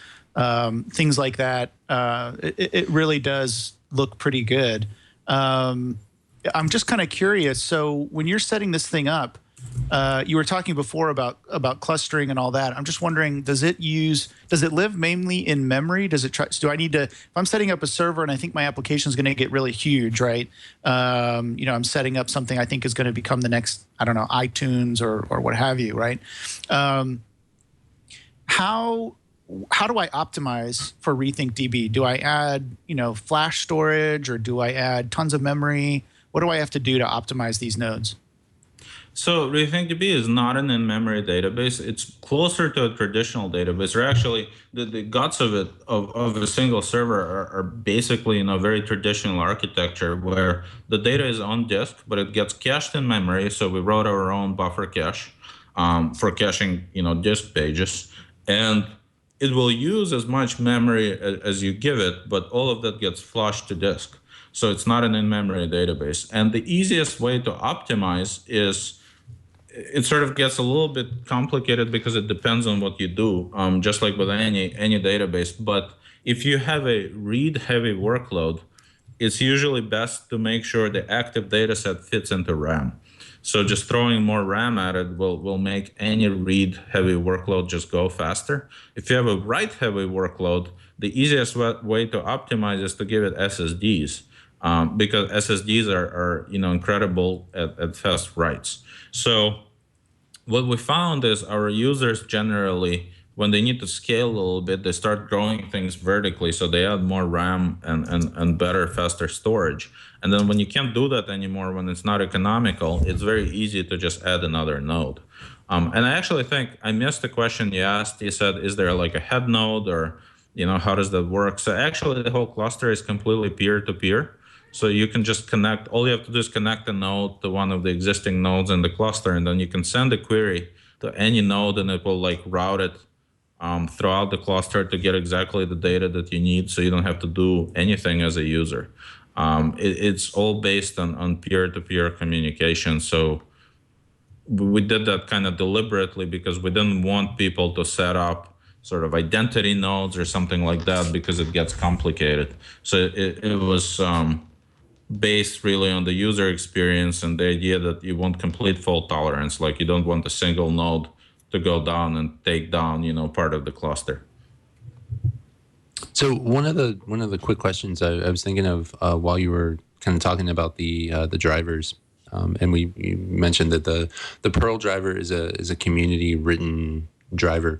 Things like that. It really does look pretty good. I'm just kind of curious. So when you're setting this thing up, you were talking before about clustering and all that. I'm just wondering, does it live mainly in memory? Do I need to, if I'm setting up a server and I think my application is going to get really huge, right? I'm setting up something I think is going to become the next, I don't know, iTunes or what have you, right? How do I optimize for RethinkDB? Do I add, flash storage, or do I add tons of memory? What do I have to do to optimize these nodes? So RethinkDB is not an in-memory database. It's closer to a traditional database. Or actually, the guts of it, of a single server, are basically in a very traditional architecture where the data is on disk, but it gets cached in memory. So we wrote our own buffer cache for caching, disk pages, and it will use as much memory as you give it, but all of that gets flushed to disk. So it's not an in-memory database. And the easiest way to optimize is, it sort of gets a little bit complicated because it depends on what you do, just like with any database. But if you have a read-heavy workload, it's usually best to make sure the active data set fits into RAM. So just throwing more RAM at it will make any read-heavy workload just go faster. If you have a write-heavy workload, the easiest way to optimize is to give it SSDs, because SSDs are incredible at fast writes. So what we found is our users generally, when they need to scale a little bit, they start growing things vertically. So they add more RAM and better, faster storage. And then when you can't do that anymore, when it's not economical, it's very easy to just add another node. And I actually think I missed the question you asked. You said, is there like a head node, or how does that work? So actually the whole cluster is completely peer-to-peer. So you can just connect, all you have to do is connect a node to one of the existing nodes in the cluster, and then you can send a query to any node, and it will route it throughout the cluster to get exactly the data that you need, so you don't have to do anything as a user. It's all based on peer-to-peer communication. So we did that kind of deliberately because we didn't want people to set up sort of identity nodes or something like that, because it gets complicated. So it was based really on the user experience and the idea that you want complete fault tolerance. Like, you don't want a single node to go down and take down, part of the cluster. So one of the quick questions I was thinking of while you were kind of talking about the drivers, and you mentioned that the Perl driver is a community written driver.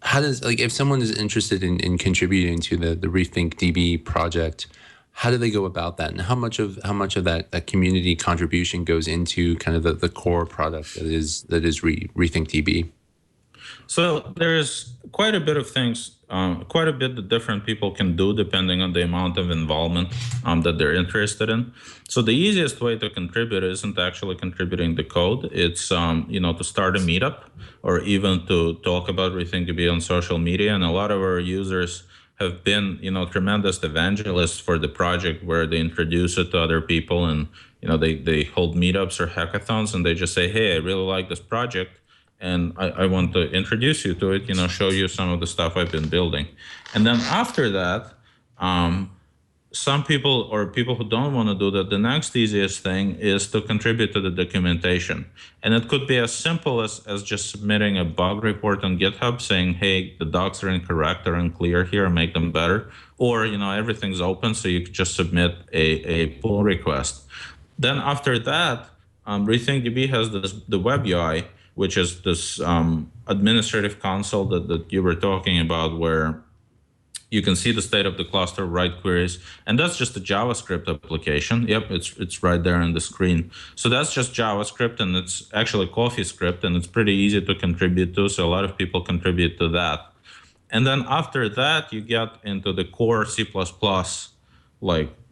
How does, if someone is interested in contributing to the RethinkDB project, how do they go about that, and how much of that community contribution goes into kind of the core product that is RethinkDB? So there's quite a bit of things, quite a bit that different people can do depending on the amount of involvement that they're interested in. So the easiest way to contribute isn't actually contributing the code. It's to start a meetup, or even to talk about RethinkDB on social media. And a lot of our users have been tremendous evangelists for the project, where they introduce it to other people, and they hold meetups or hackathons, and they just say, hey, I really like this project, and I want to introduce you to it, show you some of the stuff I've been building. And then after that, some people, or people who don't want to do that, the next easiest thing is to contribute to the documentation. And it could be as simple as just submitting a bug report on GitHub saying, hey, the docs are incorrect or unclear here, make them better. Or, everything's open, so you could just submit a pull request. Then after that, RethinkDB has the web UI, which is this administrative console that you were talking about, where you can see the state of the cluster, write queries, and that's just a JavaScript application. Yep, it's right there on the screen. So that's just JavaScript, and it's actually CoffeeScript, and it's pretty easy to contribute to, so a lot of people contribute to that. And then after that, you get into the core C++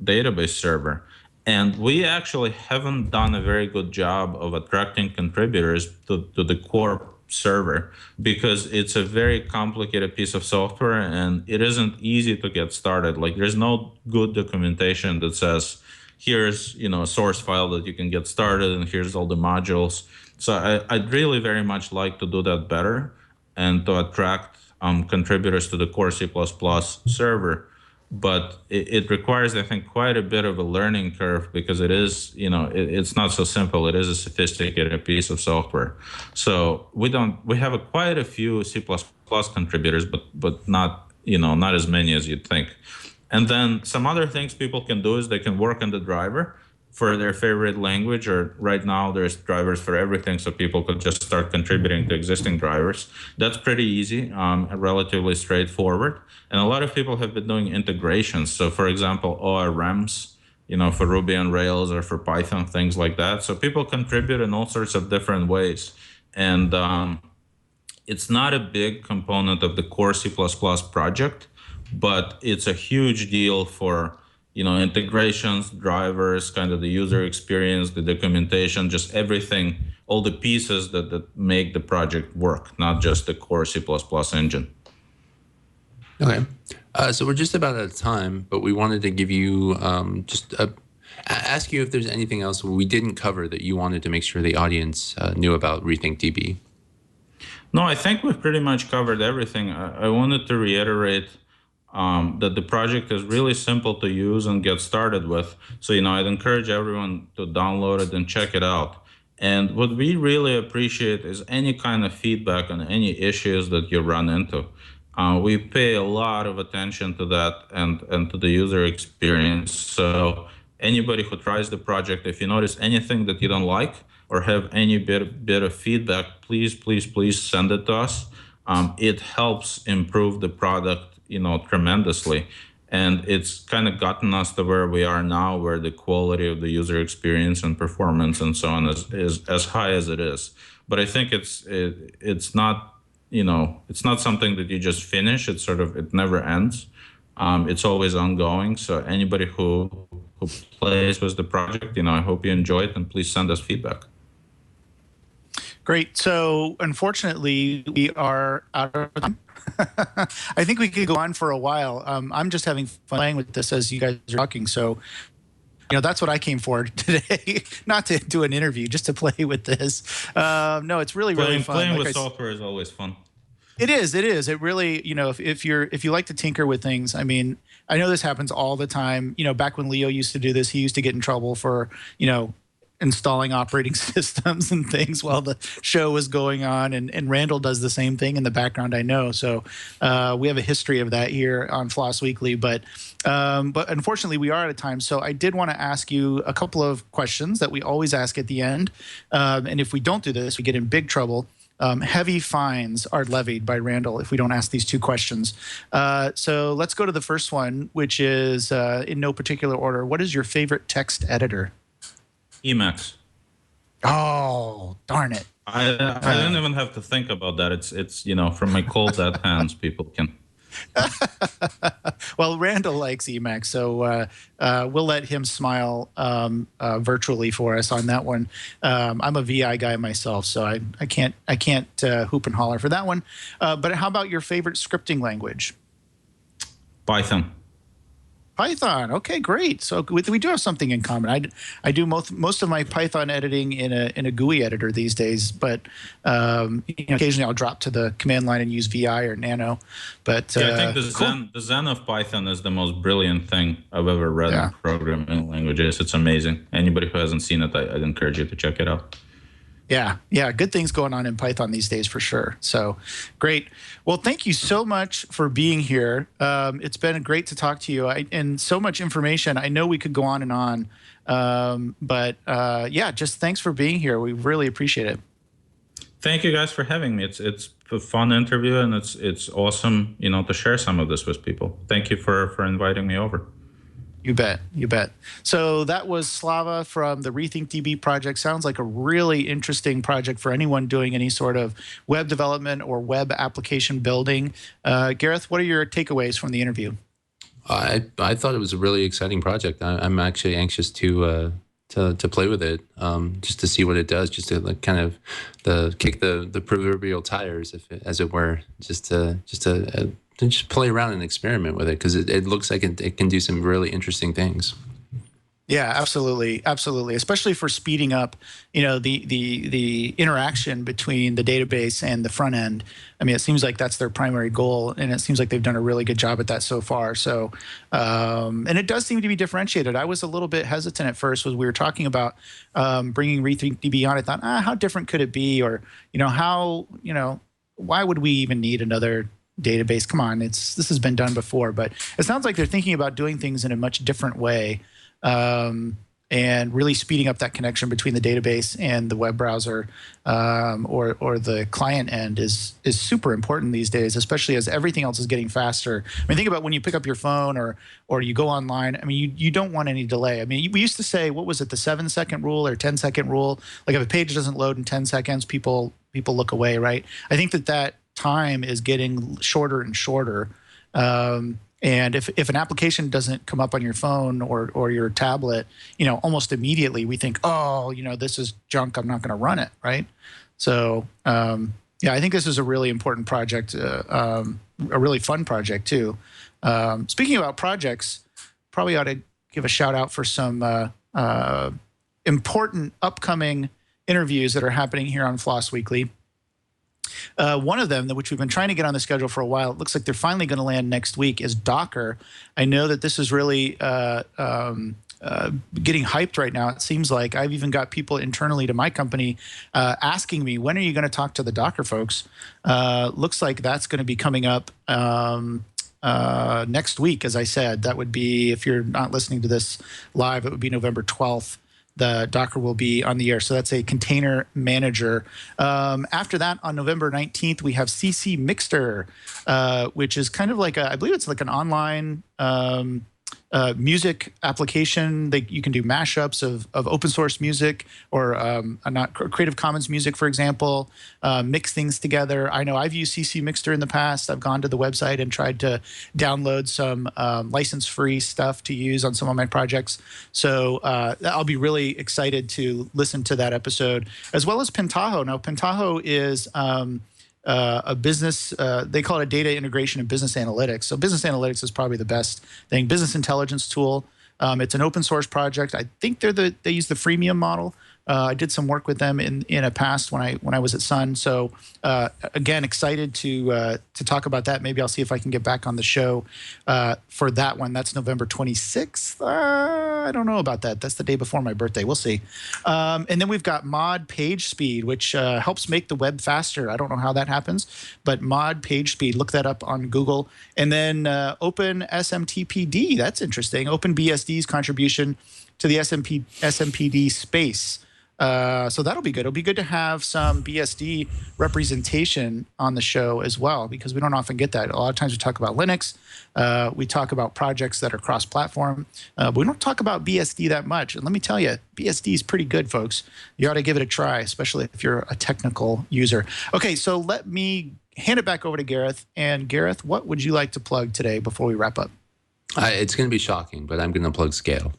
database server. And we actually haven't done a very good job of attracting contributors to the core server, because it's a very complicated piece of software and it isn't easy to get started. There's no good documentation that says, here's a source file that you can get started, and here's all the modules. So I'd really very much like to do that better, and to attract contributors to the core C++ server. But it requires, I think, quite a bit of a learning curve, because it is, it's not so simple. It is a sophisticated piece of software. So we have quite a few C++ contributors, but not, not as many as you'd think. And then some other things people can do is they can work on the driver for their favorite language, or right now there's drivers for everything, so people could just start contributing to existing drivers. That's pretty easy, relatively straightforward. And a lot of people have been doing integrations. So for example, ORMs for Ruby on Rails or for Python, things like that. So people contribute in all sorts of different ways. And it's not a big component of the core C++ project, but it's a huge deal for, integrations, drivers, kind of the user experience, the documentation, just everything, all the pieces that make the project work, not just the core C++ engine. Okay. So we're just about out of time, but we wanted to give you ask you if there's anything else we didn't cover that you wanted to make sure the audience knew about RethinkDB. No, I think we've pretty much covered everything. I wanted to reiterate that the project is really simple to use and get started with. So, I'd encourage everyone to download it and check it out. And what we really appreciate is any kind of feedback on any issues that you run into. We pay a lot of attention to that and to the user experience. So anybody who tries the project, if you notice anything that you don't like or have any bit of feedback, please send it to us. It helps improve the product, tremendously. And it's kind of gotten us to where we are now, where the quality of the user experience and performance and so on is as high as it is. But I think it's not, it's not something that you just finish. It's it never ends. It's always ongoing. So anybody who plays with the project, I hope you enjoy it, and please send us feedback. Great. So unfortunately, we are out of time. I think we could go on for a while. I'm just having fun playing with this as you guys are talking. So, that's what I came for today, not to do an interview, just to play with this. No, it's really fun. Playing with software is always fun. It is. It really, if you like to tinker with things, I mean, I know this happens all the time. Back when Leo used to do this, he used to get in trouble for, installing operating systems and things while the show was going on, and Randall does the same thing in the background, I know. So we have a history of that here on Floss Weekly, but unfortunately we are out of time. So I did want to ask you a couple of questions that we always ask at the end, and if we don't do this, we get in big trouble. Heavy fines are levied by Randall if we don't ask these two questions. So let's go to the first one, which is in no particular order. What is your favorite text editor? Emacs. Oh, darn it. I didn't even have to think about that. It's from my cold dead hands, people can. Well, Randall likes Emacs, so we'll let him smile virtually for us on that one. I'm a VI guy myself, so I can't hoop and holler for that one. But how about your favorite scripting language? Python. Python. Okay, great. So we do have something in common. I do most of my Python editing in a GUI editor these days, but occasionally I'll drop to the command line and use VI or Nano. But I think the Zen of Python is the most brilliant thing I've ever read in programming languages. It's amazing. Anybody who hasn't seen it, I'd encourage you to check it out. Yeah, good things going on in Python these days for sure. So great. Well, thank you so much for being here. It's been great to talk to you, and so much information. I know we could go on and on, but just thanks for being here. We really appreciate it. Thank you guys for having me. It's a fun interview, and it's awesome, to share some of this with people. Thank you for inviting me over. You bet. So that was Slava from the RethinkDB project. Sounds like a really interesting project for anyone doing any sort of web development or web application building. Gareth, what are your takeaways from the interview? I thought it was a really exciting project. I'm actually anxious to play with it, just to see what it does, just to kind of kick the proverbial tires, as it were, just to play around and experiment with it, because it looks like it can do some really interesting things. Yeah, absolutely, especially for speeding up, the interaction between the database and the front end. I mean, it seems like that's their primary goal, and it seems like they've done a really good job at that so far. So, and it does seem to be differentiated. I was a little bit hesitant at first when we were talking about bringing RethinkDB on. I thought, how different could it be, or why would we even need another database? Come on, this has been done before. But it sounds like they're thinking about doing things in a much different way. And and really speeding up that connection between the database and the web browser or the client end is super important these days, especially as everything else is getting faster. I mean, think about when you pick up your phone or you go online. I mean, you don't want any delay. I mean, we used to say, what was it, the 7-second rule or 10-second rule? Like if a page doesn't load in 10 seconds, people look away, right? I think that time is getting shorter and shorter. And if an application doesn't come up on your phone or your tablet, almost immediately we think, oh, this is junk, I'm not going to run it, right? So, I think this is a really important project, a really fun project too. Speaking about projects, probably ought to give a shout out for some important upcoming interviews that are happening here on Floss Weekly. One of them, which we've been trying to get on the schedule for a while, it looks like they're finally going to land next week, is Docker. I know that this is really getting hyped right now. It seems like I've even got people internally to my company asking me, when are you going to talk to the Docker folks? Looks like that's going to be coming up next week, as I said. That would be, if you're not listening to this live, it would be November 12th. The Docker will be on the air. So that's a container manager. After that, on November 19th, we have CC Mixter, which is kind of like I believe it's like an online music application. You can do mashups of open source music or not Creative Commons music, for example, mix things together. I know I've used CC Mixter in the past. I've gone to the website and tried to download some license-free stuff to use on some of my projects. So I'll be really excited to listen to that episode, as well as Pentaho. Now, Pentaho is a business, they call it a data integration and business analytics. So business analytics is probably the best thing. Business intelligence tool. It's an open source project. I think they use the freemium model. I did some work with them in a past when I was at Sun. So again, excited to talk about that. Maybe I'll see if I can get back on the show for that one. That's November 26th. I don't know about that. That's the day before my birthday. We'll see. And then we've got Mod Page Speed, which helps make the web faster. I don't know how that happens, but Mod Page Speed. Look that up on Google. And then Open SMTPD. That's interesting. OpenBSD's contribution to the SMPD space. So that'll be good. It'll be good to have some BSD representation on the show as well, because we don't often get that. A lot of times we talk about Linux, we talk about projects that are cross-platform, but we don't talk about BSD that much. And let me tell you, BSD is pretty good, folks. You ought to give it a try, especially if you're a technical user. Okay, so let me hand it back over to Gareth. And Gareth, what would you like to plug today before we wrap up? It's going to be shocking, but I'm going to plug Scale.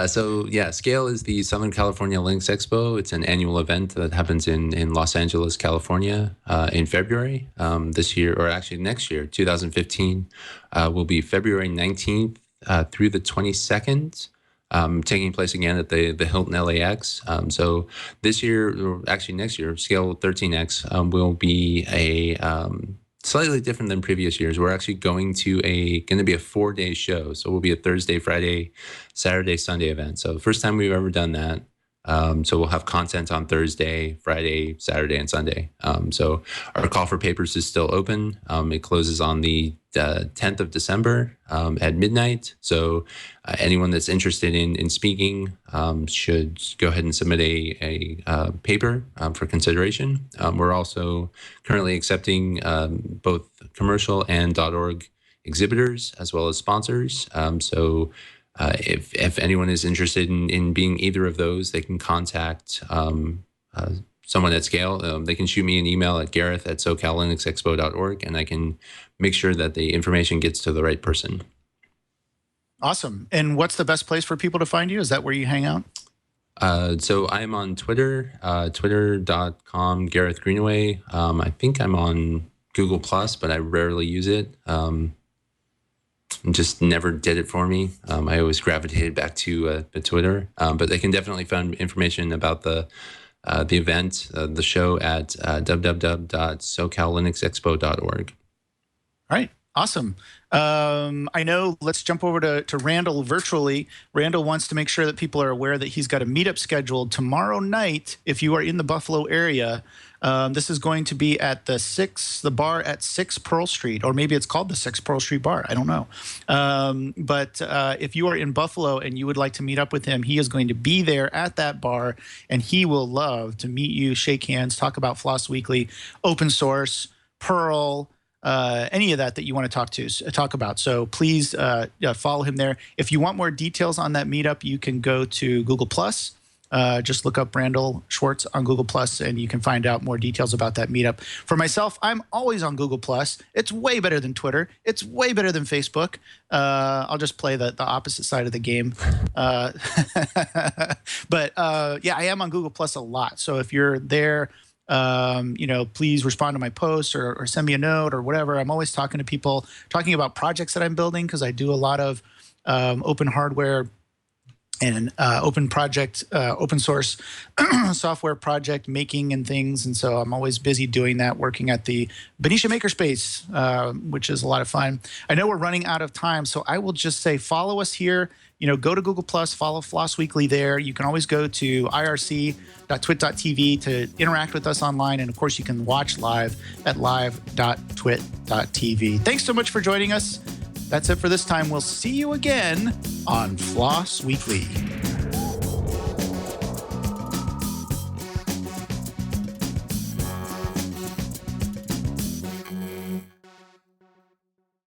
So yeah, Scale is the Southern California Linux Expo. It's an annual event that happens in Los Angeles, California, in February. This year, or actually next year, 2015, will be February 19th through the 22nd, taking place again at the Hilton LAX. So this year, or actually next year, Scale 13X will be a slightly different than previous years. We're actually going to be a 4-day show. So we'll be a Thursday, Friday, Saturday, Sunday event. So the first time we've ever done that. So we'll have content on Thursday, Friday, Saturday, and Sunday. So our call for papers is still open. It closes on the 10th of December at midnight. So anyone that's interested in speaking should go ahead and submit a paper for consideration. We're also currently accepting both commercial and .org exhibitors as well as sponsors. So if anyone is interested in being either of those, they can contact someone at Scale. They can shoot me an email at gareth@socallinuxexpo.org, and I can make sure that the information gets to the right person. Awesome. And what's the best place for people to find you? Is that where you hang out? So I'm on Twitter, twitter.com, Gareth Greenaway. I think I'm on Google+, but I rarely use it. Just never did it for me. I always gravitated back to Twitter, but they can definitely find information about the event, the show at www.socallinuxexpo.org. All right. Awesome. I know, let's jump over to Randall virtually. Randall wants to make sure that people are aware that he's got a meetup scheduled tomorrow night. If you are in the Buffalo area, this is going to be at the bar at 6 Pearl Street, or maybe it's called the 6 Pearl Street Bar. I don't know. But if you are in Buffalo and you would like to meet up with him, he is going to be there at that bar, and he will love to meet you, shake hands, talk about Floss Weekly, open source, Perl, any of that you want to talk about. So please follow him there. If you want more details on that meetup, you can go to Google+. Just look up Randall Schwartz on Google+, and you can find out more details about that meetup. For myself, I'm always on Google+. It's way better than Twitter. It's way better than Facebook. I'll just play the opposite side of the game. But yeah, I am on Google+ a lot. So if you're there, please respond to my posts or send me a note or whatever. I'm always talking to people, talking about projects that I'm building, because I do a lot of open hardware and open source software project making and things. And so I'm always busy doing that, working at the Benicia Makerspace, which is a lot of fun. I know we're running out of time, so I will just say follow us here. Go to Google+, follow Floss Weekly there. You can always go to irc.twit.tv to interact with us online. And of course, you can watch live at live.twit.tv. Thanks so much for joining us. That's it for this time. We'll see you again on Floss Weekly.